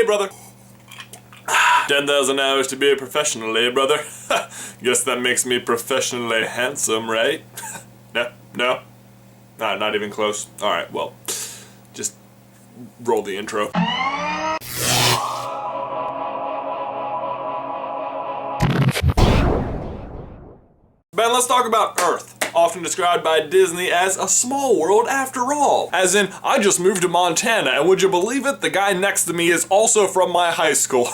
brother. 10,000 hours to be a professional, eh, brother? Guess that makes me professionally handsome, right? No? Nah, not even close. Alright, well, just roll the intro. Ben, let's talk about Earth. Often described by Disney as a small world after all. As in, I just moved to Montana, and would you believe it? The guy next to me is also from my high school.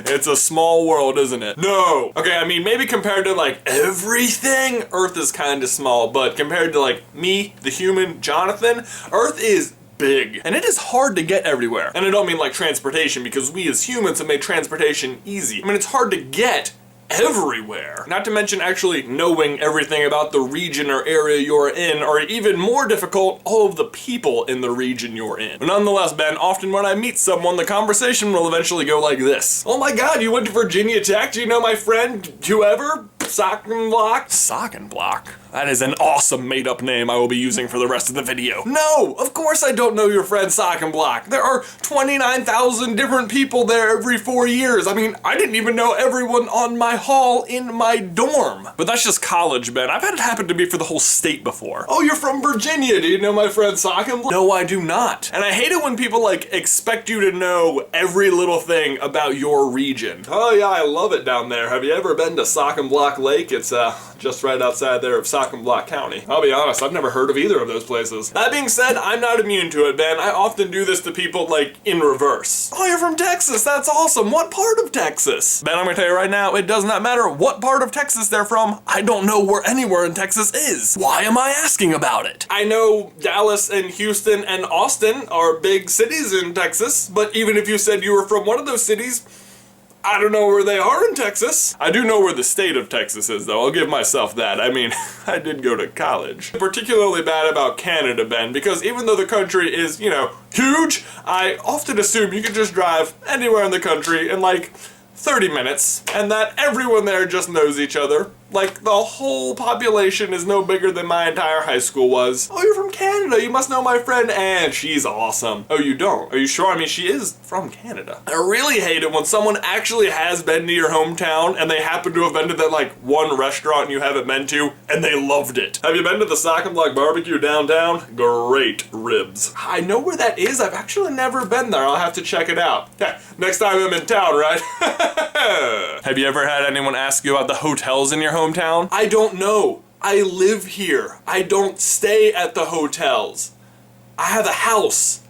It's a small world, isn't it? No! Okay, I mean, maybe compared to, like, everything, Earth is kinda small, but compared to, like, me, the human, Jonathan, Earth is big. And it is hard to get everywhere. And I don't mean like transportation, because we as humans have made transportation easy. I mean, it's hard to get everywhere. Not to mention actually knowing everything about the region or area you're in, or even more difficult, all of the people in the region you're in. But nonetheless, Ben, often when I meet someone, the conversation will eventually go like this. Oh my god, you went to Virginia Tech? Do you know my friend, whoever? Sockenblock? Sockenblock? That is an awesome made-up name I will be using for the rest of the video. No! Of course I don't know your friend Sockenblock. There are 29,000 different people there every 4 years. I mean, I didn't even know everyone on my hall in my dorm. But that's just college, Ben. I've had it happen to me for the whole state before. Oh, you're from Virginia. Do you know my friend Sockenblock? No, I do not. And I hate it when people, like, expect you to know every little thing about your region. Oh yeah, I love it down there. Have you ever been to Sockenblock Lake? It's, just right outside there of Sockenblock County. I'll be honest, I've never heard of either of those places. That being said, I'm not immune to it, Ben. I often do this to people, like, in reverse. Oh, you're from Texas, that's awesome. What part of Texas? Ben, I'm gonna tell you right now, it does not matter what part of Texas they're from. I don't know where anywhere in Texas is. Why am I asking about it? I know Dallas and Houston and Austin are big cities in Texas, but even if you said you were from one of those cities, I don't know where they are in Texas. I do know where the state of Texas is, though. I'll give myself that. I mean, I did go to college. Particularly bad about Canada, Ben, because even though the country is, you know, huge, I often assume you can just drive anywhere in the country in like 30 minutes, and that everyone there just knows each other. Like, the whole population is no bigger than my entire high school was. Oh, you're from Canada, you must know my friend Anne, she's awesome. Oh, you don't? Are you sure? I mean, she is from Canada. I really hate it when someone actually has been to your hometown and they happen to have been to that, like, one restaurant you haven't been to, and they loved it. Have you been to the Sockenblock barbecue downtown? Great ribs. I know where that is, I've actually never been there, I'll have to check it out. Yeah, next time I'm in town, right? Have you ever had anyone ask you about the hotels in your hometown? I don't know. I live here. I don't stay at the hotels. I have a house.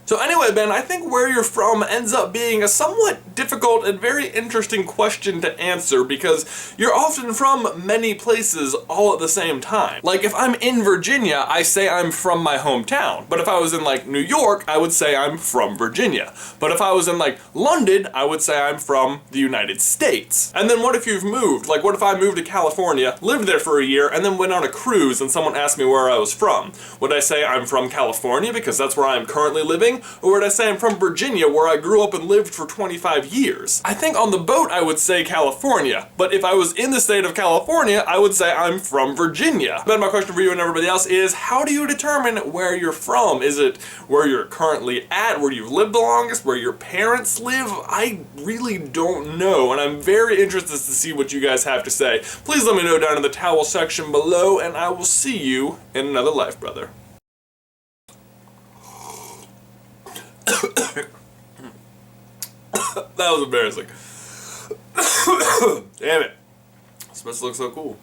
So anyway, Ben, I think where you're from ends up being a somewhat difficult and very interesting question to answer because you're often from many places all at the same time. Like, if I'm in Virginia, I say I'm from my hometown. But if I was in, like, New York, I would say I'm from Virginia. But if I was in, like, London, I would say I'm from the United States. And then what if you've moved? Like, what if I moved to California, lived there for a year, and then went on a cruise and someone asked me where I was from? Would I say I'm from California because that's where I'm currently living? Or would I say I'm from Virginia, where I grew up and lived for 25 years? I think on the boat I would say California, but if I was in the state of California, I would say I'm from Virginia. But my question for you and everybody else is, how do you determine where you're from? Is it where you're currently at, where you've lived the longest, where your parents live? I really don't know, and I'm very interested to see what you guys have to say. Please let me know down in the towel section below, and I will see you in another life, brother. That was embarrassing. Damn it. It's supposed to look so cool.